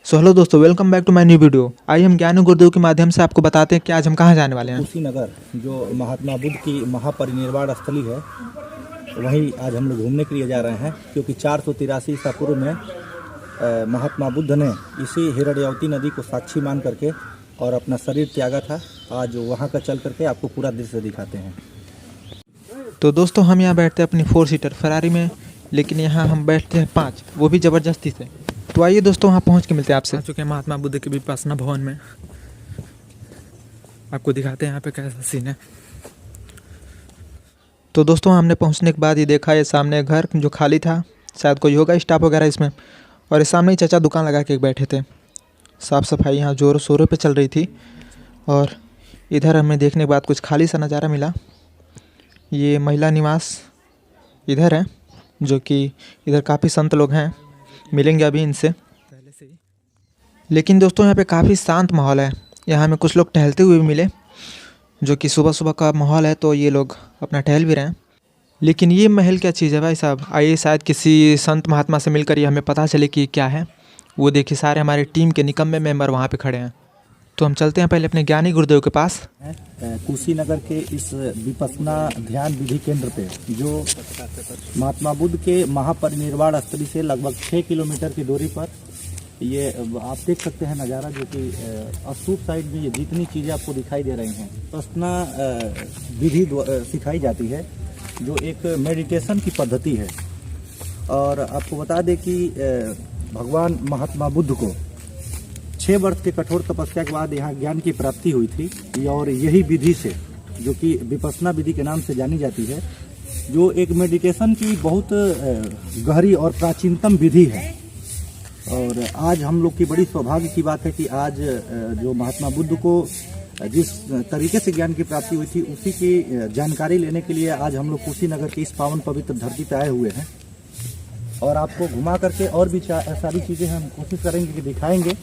सो hello दोस्तों, welcome back to my new video. आइए हम ज्ञानी गुरुदेव के माध्यम से आपको बताते हैं कि आज हम कहाँ जाने वाले हैं। कुशीनगर जो महात्मा बुद्ध की महापरिनिर्वाण स्थली है, वहीं आज हम लोग घूमने के लिए जा रहे हैं, क्योंकि 483 ईसा पूर्व में महात्मा बुद्ध ने इसी हिरण्यवती नदी को साक्षी मान करके और अपना शरीर त्यागा था। आज वहाँ का चल करके आपको पूरा दृश्य दिखाते हैं। तो दोस्तों, हम यहाँ बैठते हैं अपनी 4 सीटर फरारी में, लेकिन यहाँ हम बैठते हैं 5, वो भी ज़बरदस्ती से। तो आइए दोस्तों, वहाँ पहुँच के मिलते हैं आपसे। आ चुके हैं महात्मा बुद्ध के विपश्यना भवन में। आपको दिखाते हैं यहाँ पे कैसा सीन है। तो दोस्तों, हमने पहुँचने के बाद ये देखा, ये सामने घर जो खाली था, शायद कोई होगा स्टाफ वगैरह इसमें, और इस सामने ही चाचा दुकान लगा के बैठे थे। साफ़ सफाई यहाँ ज़ोरों शोरों पे चल रही थी। और इधर हमें देखने के बाद कुछ खाली सा नज़ारा मिला। ये महिला निवास इधर है, जो कि इधर काफ़ी संत लोग हैं, मिलेंगे अभी इनसे पहले से ही। लेकिन दोस्तों, यहाँ पे काफ़ी शांत माहौल है। यहाँ हमें कुछ लोग टहलते हुए भी मिले, जो कि सुबह सुबह का माहौल है, तो ये लोग अपना टहल भी रहे हैं। लेकिन ये महल क्या चीज़ है भाई साहब? आइए शायद किसी संत महात्मा से मिलकर ये हमें पता चले कि क्या है। वो देखिए, सारे हमारे टीम के निकम्मे मेंबर वहाँ पे खड़े हैं। तो हम चलते हैं पहले अपने ज्ञानी गुरुदेव के पास। कुशीनगर के इस विपश्यना ध्यान विधि केंद्र पे, जो महात्मा बुद्ध के महापरिनिर्वाण स्थली से लगभग 6 किलोमीटर की दूरी पर, ये आप देख सकते हैं नज़ारा, जो कि अस्तूप साइड में ये जितनी चीज़ें आपको दिखाई दे रही हैं, विपश्यना विधि सिखाई जाती है, जो एक मेडिटेशन की पद्धति है। और आपको बता दें कि भगवान महात्मा बुद्ध को 6 वर्ष के कठोर तपस्या के बाद यहाँ ज्ञान की प्राप्ति हुई थी। और यही विधि से, जो कि विपश्यना विधि के नाम से जानी जाती है, जो एक मेडिटेशन की बहुत गहरी और प्राचीनतम विधि है। और आज हम लोग की बड़ी सौभाग्य की बात है कि आज जो महात्मा बुद्ध को जिस तरीके से ज्ञान की प्राप्ति हुई थी, उसी की जानकारी लेने के लिए आज हम लोग कुशीनगर की इस पावन पवित्र धरती पर आए हुए हैं। और आपको घुमा करके और भी सारी चीज़ें हम कोशिश करेंगे कि दिखाएंगे,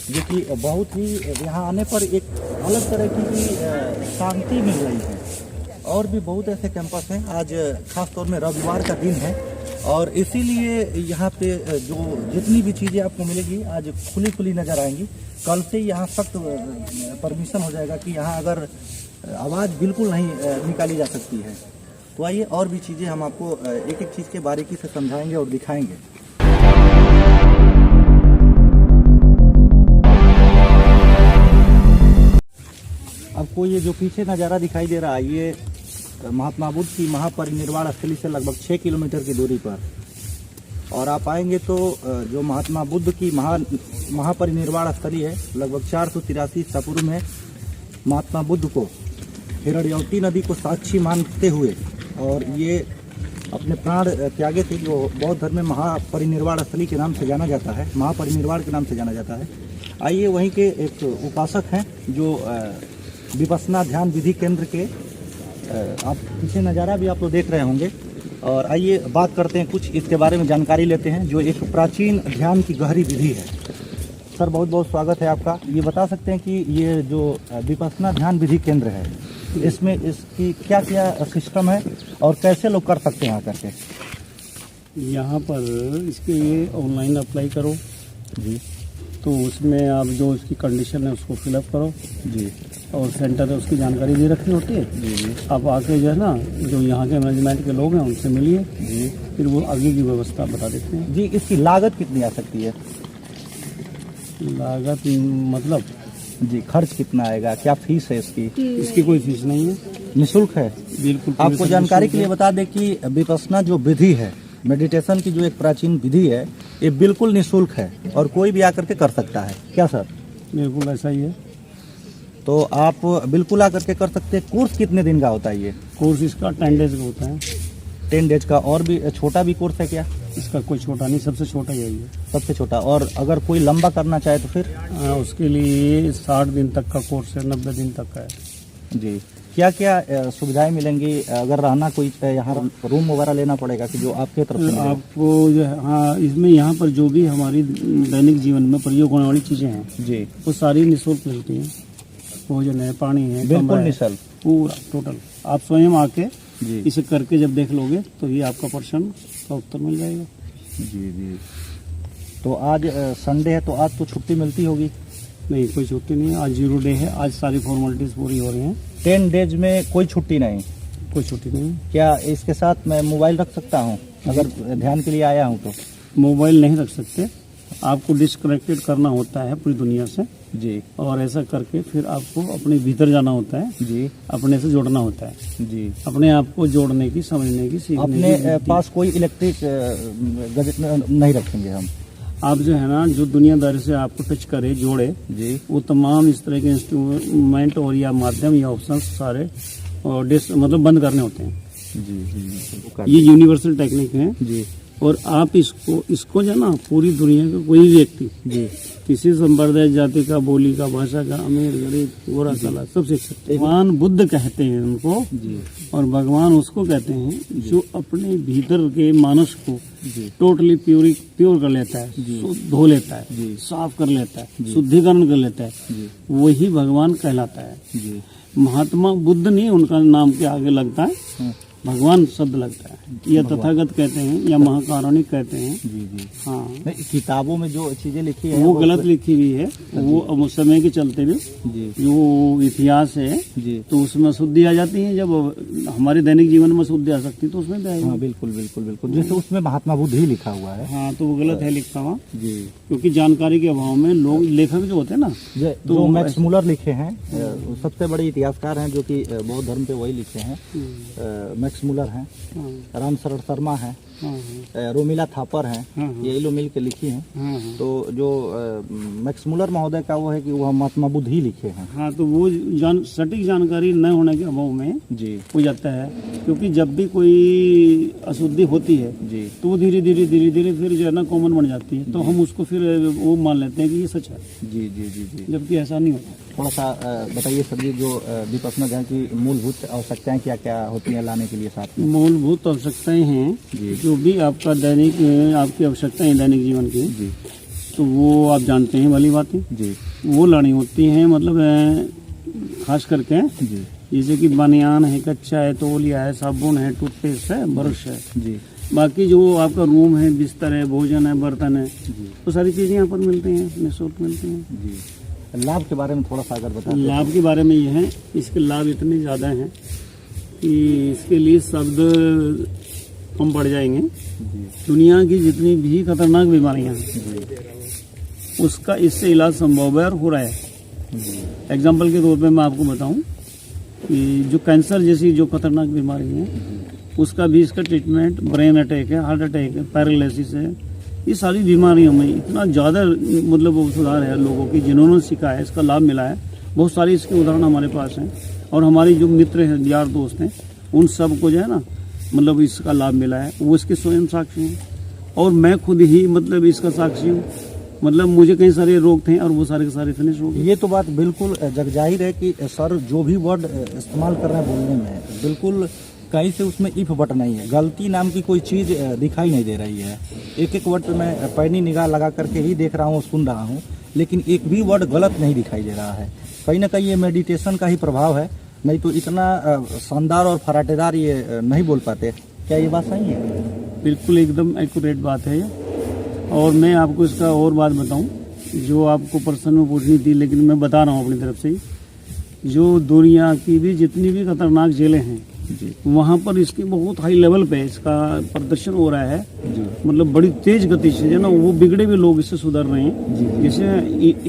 जो कि बहुत ही यहाँ आने पर एक अलग तरह की शांति मिल रही है। और भी बहुत ऐसे कैंपस हैं। आज खास तौर में रविवार का दिन है, और इसीलिए यहाँ पे जो जितनी भी चीज़ें आपको मिलेगी आज खुली खुली नज़र आएंगी। कल से यहाँ सख्त परमिशन हो जाएगा कि यहाँ अगर आवाज़ बिल्कुल नहीं निकाली जा सकती है। तो आइए, और भी चीज़ें हम आपको एक एक चीज़ के बारीकी से समझाएंगे और दिखाएंगे। आपको ये जो पीछे नज़ारा दिखाई दे रहा है, ये महात्मा बुद्ध की महापरिनिर्वाण स्थली से लगभग 6 किलोमीटर की दूरी पर। और आप आएंगे तो जो महात्मा बुद्ध की महापरिनिर्वाण स्थली है, लगभग 483 ईसा पूर्व में महात्मा बुद्ध को हिरण्यवती नदी को साक्षी मानते हुए और ये अपने प्राण त्यागे थे, जो बौद्ध धर्म में महापरिनिर्वाण स्थली के नाम से जाना जाता है, महापरिनिर्वाण के नाम से जाना जाता है। आइए, वहीं के एक उपासक हैं, जो विपश्यना ध्यान विधि केंद्र के, आप पीछे नज़ारा भी आप तो देख रहे होंगे। और आइए बात करते हैं, कुछ इसके बारे में जानकारी लेते हैं, जो एक प्राचीन ध्यान की गहरी विधि है। सर, बहुत बहुत स्वागत है आपका। ये बता सकते हैं कि ये जो विपश्यना ध्यान विधि केंद्र है, इसमें इसकी क्या क्या सिस्टम है और कैसे लोग कर सकते हैं आकर के? यहाँ पर इसके लिए ऑनलाइन अप्लाई करो जी, तो उसमें आप जो उसकी कंडीशन है उसको फिलअप करो जी, और सेंटर है उसकी जानकारी दे रखनी होती है। जी, आप आके जो है ना, जो यहाँ के मैनेजमेंट के लोग हैं उनसे मिलिए जी, फिर वो आगे की व्यवस्था बता देते हैं। जी। इसकी लागत कितनी आ सकती है? लागत मतलब जी, खर्च कितना आएगा, क्या फीस है इसकी? इसकी कोई फीस नहीं है, निःशुल्क है। बिल्कुल। आपको जानकारी के लिए बता दें कि विपश्यना जो विधि है, मेडिटेशन की जो एक प्राचीन विधि है, ये बिल्कुल निःशुल्क है और कोई भी आकर के कर सकता है। क्या सर? बिल्कुल ऐसा ही है। तो आप बिल्कुल आकर के कर सकते हैं। कोर्स कितने दिन का होता है ये? कोर्स इसका 10 डेज का होता है। 10 डेज का। और भी छोटा भी कोर्स है क्या? इसका कोई छोटा नहीं, सबसे छोटा यही है। सबसे छोटा। और अगर कोई लंबा करना चाहे तो फिर? उसके लिए 60 दिन तक का कोर्स है, 90 दिन तक का है। जी। क्या क्या सुविधाएं मिलेंगी? अगर रहना कोई यहाँ रूम वगैरह लेना पड़ेगा कि जो आपके तरफ से? आपको जो है, हाँ, इसमें यहाँ पर जो भी हमारी दैनिक जीवन में प्रयोग होने वाली चीज़ें हैं जी, वो सारी निःशुल्क मिलती हैं। भोजन है, पानी है, बिल्कुल निःशुल्क, पूरा टोटल। आप स्वयं आके जी, इसे करके जब देख लोगे तो ये आपका प्रश्न का उत्तर मिल जाएगा। जी, जी। तो आज संडे है, तो आज तो छुट्टी मिलती होगी। नहीं, कोई छुट्टी नहीं है, आज 0 डे है। आज सारी फॉर्मेलिटीज पूरी हो रही हैं। 10 डेज में कोई छुट्टी नहीं। कोई छुट्टी नहीं है। क्या इसके साथ मैं मोबाइल रख सकता हूँ अगर ध्यान के लिए आया हूँ तो? मोबाइल नहीं रख सकते, आपको डिस्कनेक्टेड करना होता है पूरी दुनिया से। जी और ऐसा करके फिर आपको अपने भीतर जाना होता है, जी अपने से जोड़ना होता है, जी। अपने आप को जोड़ने की, समझने की, सीखने अपने की। पास कोई इलेक्ट्रिक गैजेट नहीं रखेंगे हम। आप जो है ना, जो दुनियादारी से आपको टच करे, जोड़े, जी वो तमाम इस तरह के इंस्ट्रूमेंट और या माध्यम या ऑप्शन सारे और मतलब बंद करने होते हैं। जी ये यूनिवर्सल टेक्निक है। जी और आप इसको जो है ना, पूरी दुनिया का कोई भी व्यक्ति, जी किसी संप्रदाय, जाति का, बोली का, भाषा का, अमीर गरीब, गोरा काला, सब सीख सकते हैं। भगवान बुद्ध कहते हैं उनको। जी और भगवान उसको कहते हैं जो अपने भीतर के मानस को टोटली प्योर कर लेता है, धो लेता है, साफ कर लेता है, शुद्धिकरण कर लेता है, वही भगवान कहलाता है। जी। महात्मा बुद्ध नहीं उनका नाम के आगे लगता है, भगवान शब्द लगता है, या तथागत कहते हैं, या महाकारुणिक कहते हैं। जी जी। हाँ, नहीं, किताबों में जो चीजें लिखी है वो गलत लिखी हुई है। वो अब उस समय के चलते भी जी जो इतिहास है, जी। तो उसमें शुद्धि आ जाती है। जब हमारे दैनिक जीवन में शुद्धि आ सकती है तो उसमें भी आएगी। हाँ, बिल्कुल बिल्कुल बिल्कुल। जैसे उसमें महात्मा बुद्ध ही लिखा हुआ है। हाँ, तो वो गलत है लिखा हुआ, जी। क्योंकि जानकारी के अभाव में लोग, लेखक जो होते हैं ना, जो मैक्स मुलर लिखे हैं, वो सबसे बड़े इतिहासकार हैं जो कि बौद्ध धर्म पे वही लिखे हैं। मैक्स मुलर हैं, राम शरण शर्मा हैं, रोमिला थापर हैं, ये लोग मिल के लिखी हैं। तो जो मैक्स मुलर महोदय का वो है कि वह महात्मा बुद्ध ही लिखे हैं। हाँ, तो वो सटीक जानकारी न होने के अभाव में जी हो जाता है। क्योंकि जब भी कोई अशुद्धि होती है जी तो वो धीरे धीरे फिर जो है ना कॉमन बन जाती है, तो हम उसको फिर वो मान लेते हैं कि ये सच है, जी जी जी जी। जबकि ऐसा नहीं होता। थोड़ा सा बताइए सर जी, जो विपश्यना ध्यान की मूलभूत आवश्यकताएं क्या क्या होती हैं लाने के लिए साथ में? मूलभूत आवश्यकताएं हैं जो भी आपका दैनिक, आपकी आवश्यकताएं दैनिक जीवन की, जी, तो वो आप जानते हैं वाली बातें जी वो लानी होती हैं। मतलब खास करके जी जैसे कि बनियान है, कच्चा है, तौलिया है, साबुन है, टूथपेस्ट है, ब्रश है। जी। बाकी जो आपका रूम है, बिस्तर है, भोजन है, बर्तन है, तो सारी चीजें यहाँ पर मिलती हैं, निःशुल्क मिलती हैं। जी। लाभ के बारे में थोड़ा सा अगर बताएं। लाभ के बारे में ये है, इसके लाभ इतने ज़्यादा हैं कि इसके लिए शब्द कम पड़ जाएंगे। दुनिया की जितनी भी खतरनाक बीमारियां हैं उसका इससे इलाज संभव है और हो रहा है। एग्जाम्पल के तौर पे मैं आपको बताऊं कि जो कैंसर जैसी जो खतरनाक बीमारी है उसका भी इसका ट्रीटमेंट, ब्रेन अटैक है, हार्ट अटैक है, पैरालिसिस है, ये सारी बीमारियों में इतना ज़्यादा मतलब वो सुधार है लोगों की जिन्होंने सीखा है, इसका लाभ मिला है। बहुत सारी इसके उदाहरण हमारे पास हैं और हमारी जो मित्र हैं, यार दोस्त हैं, उन सब को जो है ना मतलब इसका लाभ मिला है, वो इसके स्वयं साक्षी हैं। और मैं खुद ही मतलब इसका साक्षी हूँ। मतलब मुझे कई सारे रोग थे और वो सारे के सारे फिनिश हो गए। ये तो बात बिल्कुल जगजाहिर है कि सर जो भी वर्ड इस्तेमाल कर रहे हैं बोलने में, बिल्कुल कहीं से उसमें इफ बट नहीं है, गलती नाम की कोई चीज़ दिखाई नहीं दे रही है। एक एक वर्ड पे मैं पैनी निगाह लगा करके ही देख रहा हूँ, सुन रहा हूँ, लेकिन एक भी वर्ड गलत नहीं दिखाई दे रहा है। कहीं ना कहीं ये मेडिटेशन का ही प्रभाव है, नहीं तो इतना शानदार और फराटेदार ये नहीं बोल पाते। क्या ये बात सही है? बिल्कुल एकदम एक्यूरेट बात है ये। और मैं आपको इसका और बात बताऊं जो आपको पर्सन में पूछनी थी, लेकिन मैं बता रहा हूं अपनी तरफ से ही। जो दुनिया की भी जितनी भी खतरनाक जेलें हैं वहाँ पर इसकी बहुत हाई लेवल पे इसका प्रदर्शन हो रहा है। मतलब बड़ी तेज गति से जो ना वो बिगड़े हुए लोग इससे सुधर रहे हैं। जैसे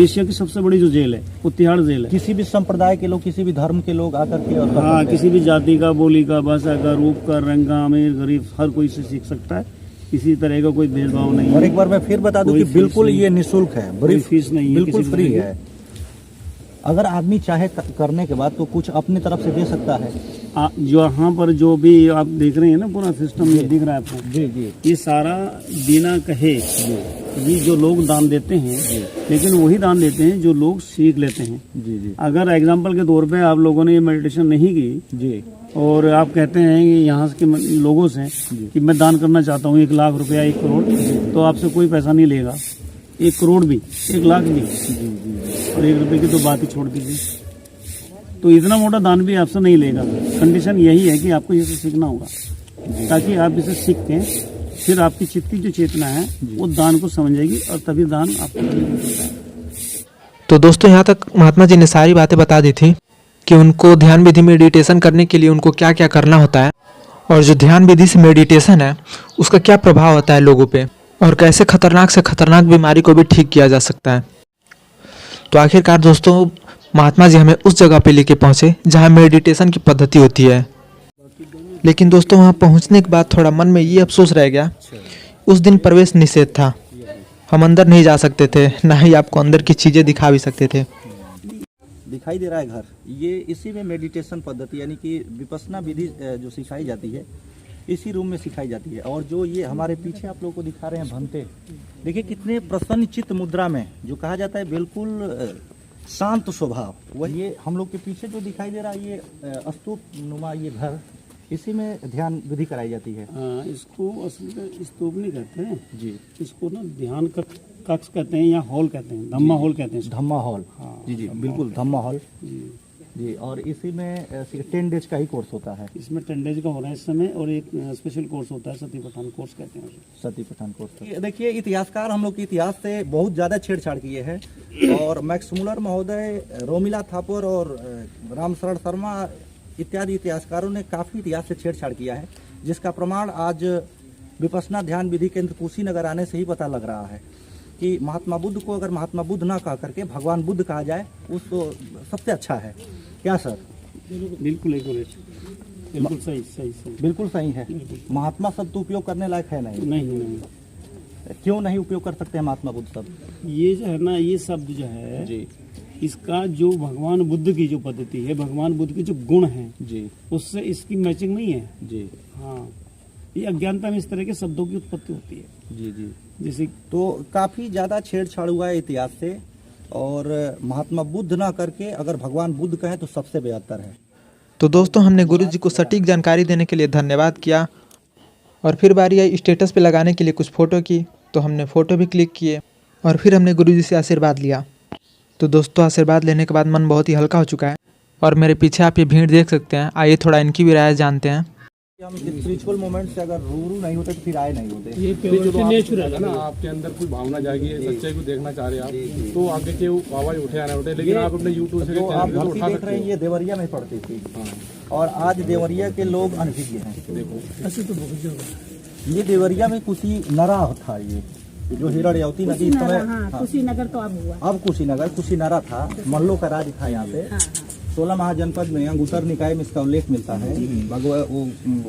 एशिया की सबसे बड़ी जो जेल है वो तिहाड़ जेल है। किसी भी संप्रदाय के लोग, किसी भी धर्म के लोग आकर के और हाँ, किसी भी जाति का, बोली का, भाषा का, रूप का, रंग का, अमीर गरीब हर कोई से सीख सकता है। किसी तरह का कोई भेदभाव नहीं है। और एक बार मैं फिर बता दूं कि बिल्कुल ये निःशुल्क है, बड़ी फीस नहीं है, बिल्कुल फ्री है। अगर आदमी चाहे करने के बाद तो कुछ अपनी तरफ से दे सकता है। यहाँ पर जो भी आप देख रहे हैं ना पूरा सिस्टम दिख रहा है आपको, जी जी, ये सारा बिना कहे ये जो लोग दान देते हैं, लेकिन वही दान देते हैं जो लोग सीख लेते हैं। जी जी। अगर एग्जाम्पल के तौर पे आप लोगों ने ये मेडिटेशन नहीं की जी और आप कहते हैं कि यहाँ के लोगों से कि मैं दान करना चाहता हूँ 1 लाख रुपया, 1 करोड़, तो आपसे कोई पैसा नहीं लेगा। 1 करोड़ भी, 1 लाख भी, और 1 रुपये की तो बात ही छोड़ दीजिए। तो इतना मोटा दान भी आपसे नहीं लेगा। कंडीशन यही है कि आपको इसे सीखना होगा, ताकि आप इसे सीख के फिर आपकी चित्त की जो चेतना है वो दान को समझ जाएगी और तभी दान आपको मिलता है। तो दोस्तों यहाँ तक महात्मा जी ने सारी बातें बता दी थी कि उनको ध्यान विधि मेडिटेशन करने के लिए उनको क्या क्या करना होता है और जो ध्यान विधि से मेडिटेशन है उसका क्या प्रभाव होता है लोगों पे और कैसे खतरनाक से खतरनाक बीमारी को भी ठीक किया जा सकता है। तो आखिरकार दोस्तों महात्मा जी हमें उस जगह पे लेके पहुँचे जहाँ मेडिटेशन की पद्धति होती है। लेकिन दोस्तों वहाँ पहुँचने के बाद थोड़ा मन में ये अफसोस रह गया, उस दिन प्रवेश निषेध था, हम अंदर नहीं जा सकते थे, ना ही आपको अंदर की चीज़ें दिखा भी सकते थे। दिखाई दे रहा है घर, ये इसी में मेडिटेशन पद्धति यानी कि विपश्यना विधि जो सिखाई जाती है इसी रूम में सिखाई जाती है। और जो ये हमारे पीछे आप लोगों को दिखा रहे हैं भंते, देखिए कितने प्रसन्न चित्त मुद्रा में, जो कहा जाता है बिल्कुल शांत स्वभाव, वह ये हम लोग के पीछे जो दिखाई दे रहा है ये स्तूप नुमा ये घर, इसी में ध्यान विधि कराई जाती है। हाँ, इसको असल में स्तूप नहीं कहते हैं जी, इसको ना ध्यान कक्ष कहते हैं या हॉल कहते हैं, धम्मा हॉल कहते हैं इसको। धम्मा हॉल, हाँ, जी जी बिल्कुल धम्मा हॉल जी। जी। और इसी में 10 डेज का ही कोर्स होता है, इसमें 10 डेज का हो रहा है इस समय, और एक स्पेशल कोर्स होता है सती पठान कोर्स कहते हैं उसे। सती पठान कोर्स। ये देखिए इतिहासकार हम लोग के इतिहास से बहुत ज़्यादा छेड़छाड़ किए हैं और मैक्स मुलर महोदय, रोमिला थापर और रामशरण शर्मा इत्यादि इतिहासकारों ने काफ़ी इतिहास से छेड़छाड़ किया है, जिसका प्रमाण आज विपश्यना ध्यान विधि केंद्र कुशीनगर आने से ही पता लग रहा है कि महात्मा बुद्ध को अगर महात्मा बुद्ध ना कह करके भगवान बुद्ध कहा जाए उस तो सबसे अच्छा है। क्या सर? बिल्कुल एक्यूरेट, बिल्कुल सही सही सही, बिल्कुल सही है। महात्मा शब्द तो उपयोग करने लायक है नहीं। नहीं, क्यों नहीं उपयोग कर सकते हैं महात्मा बुद्ध शब्द? ये जो है ना, ये शब्द जो है जी इसका जो भगवान बुद्ध की जो पद्धति है, भगवान बुद्ध के जो गुण हैं जी उससे इसकी मैचिंग नहीं है। जी हाँ, ये अज्ञानता में इस तरह के शब्दों की उत्पत्ति होती है। जी जी। जैसे तो काफ़ी ज़्यादा छेड़छाड़ हुआ है इतिहास से, और महात्मा बुद्ध ना करके अगर भगवान बुद्ध कहें तो सबसे बेहतर है। तो दोस्तों हमने गुरुजी को सटीक जानकारी देने के लिए धन्यवाद किया और फिर बारी आई स्टेटस पे लगाने के लिए कुछ फ़ोटो की, तो हमने फ़ोटो भी क्लिक किए और फिर हमने गुरुजी से आशीर्वाद लिया। तो दोस्तों आशीर्वाद लेने के बाद मन बहुत ही हल्का हो चुका है और मेरे पीछे आप ये भीड़ देख सकते हैं। आइए थोड़ा इनकी भी राय जानते हैं। हम स्पिरिचुअल मोमेंट से अगर रूबरू नहीं होते तो फिर आए नहीं होते। ये प्योरिटी नेचुरल है ना, आपके अंदर कोई भावना जागी है, सच्चाई को देखना चाह रहे हैं आप, तो आगे के आवाज उठे आना उठे, लेकिन आप अपने यूट्यूब से जो आप चैनल पे भक्ति उठा देख सकते रहे हैं हो। ये देवरिया में पड़ती थी और आज देवरिया के लोग अनभिज्ञ हैं। देखो ऐसे तो बहुत जगह ये देवरिया में कुशी नरा था, ये जो हिरण्यवती नदी इस समय, कुशीनगर तो अब हुआ, अब कुशीनगर कुशीनरा था, मल्लो का राज था यहाँ पे। 16 महाजनपद में अंगुतर निकाय में इसका उल्लेख मिलता है।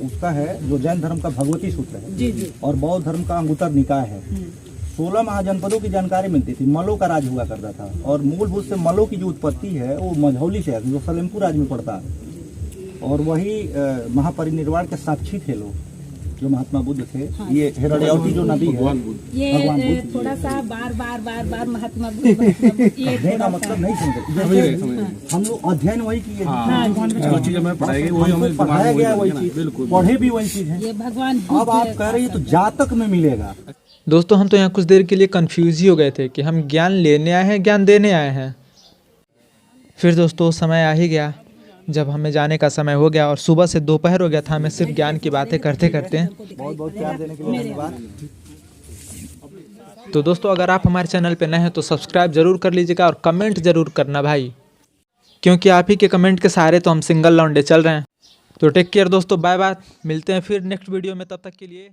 उसका है जो जैन धर्म का भगवती सूत्र है जी जी, और बौद्ध धर्म का अंगुतर निकाय है। 16 महाजनपदों की जानकारी मिलती थी। मलो का राज हुआ करता था और मूलभूत से मलो की जो उत्पत्ति है वो मझौली से है, जो सलेमपुर राज्य में पड़ता है, और वही महापरिनिर्वाण के साक्षी थे लोग जो महात्मा बुद्ध थे। ये हिरण्यवती जो नदी है, भगवान ये बुद्ध थोड़ा सा बार बार महात्मा बुद्ध ये अध्ययन का मतलब नहीं समझे। हम लोग अध्ययन वही किए, जो चीज हमें पढ़ाई गई वही हमें दिमाग पढ़ाया में गया वही वही बिल्कुल चीज, पढ़े भी वही चीज है। ये भगवान अब आप कह रही है तो जातक में मिलेगा। दोस्तों हम तो यहाँ कुछ देर के लिए कंफ्यूज ही हो गए थे कि हम ज्ञान लेने आए हैं ज्ञान देने आए हैं। फिर दोस्तों समय आ ही गया जब हमें जाने का समय हो गया और सुबह से दोपहर हो गया था। हमें सिर्फ ज्ञान की बातें करते करते। बहुत बहुत प्यार देने के लिए धन्यवाद। तो दोस्तों अगर आप हमारे चैनल पे नए हैं तो सब्सक्राइब जरूर कर लीजिएगा और कमेंट जरूर करना भाई, क्योंकि आप ही के कमेंट के सहारे तो हम सिंगल लौंडे चल रहे हैं। तो टेक केयर दोस्तों, बाय बाय, मिलते हैं फिर नेक्स्ट वीडियो में, तब तक के लिए।